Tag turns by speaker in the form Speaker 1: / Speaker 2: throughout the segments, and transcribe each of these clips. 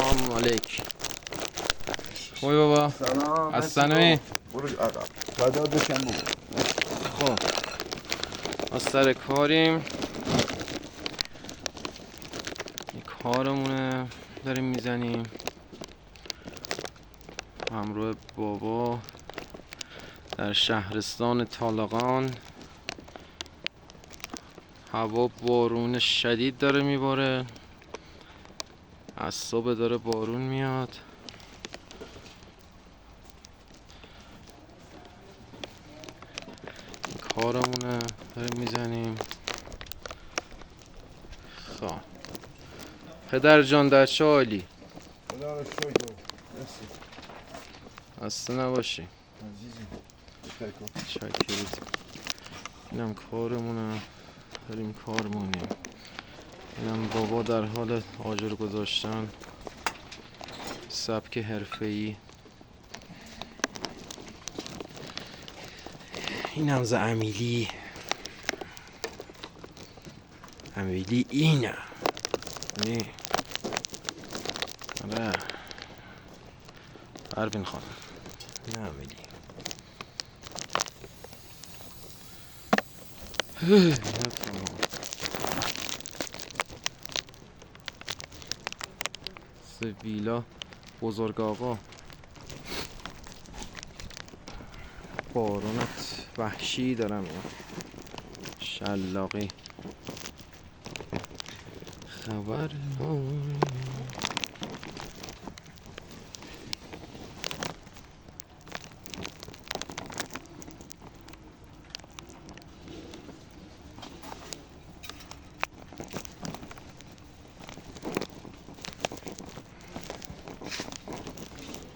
Speaker 1: سلام علیک. خوبی بابا؟
Speaker 2: سلام.
Speaker 1: از سنوی؟
Speaker 2: برو عقب. فدا بشم بابا.
Speaker 1: خب ما سر کاریم، این کارمونه داریم میزنیم همراه بابا در شهرستان طالقان. هوا بارون شدید داره میباره، از صبح داره بارون میاد. این کارمونه داریم میزنیم. خب پدر جان در چه حالی؟
Speaker 2: خدا رو شکر. مرسی.
Speaker 1: خسته نباشی.
Speaker 2: عزیزی. تشکر.
Speaker 1: چاکرت. اینم کارمونه داریم کار مونیم. اینم بابا در حال آجر گذاشتن، سبک حرفه‌ای. اینم ز امیلی. امیلی اینه نی. آره پروین خانم، این امیلی. سویلا بزرگ آقا. بارونت وحشی دارم یا شلاقی خبر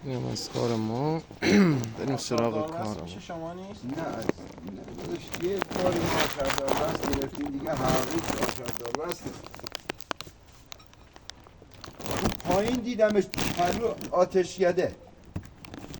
Speaker 1: اینم از کار ما. بریم سراغ کارم.
Speaker 3: پیش شما نیست؟
Speaker 2: نه عزیز. یه کاری ما آشاردار بست گرفتیم دیگه حقیقی آشاردار بست. اون پایین دیدمش پلو آتشکده.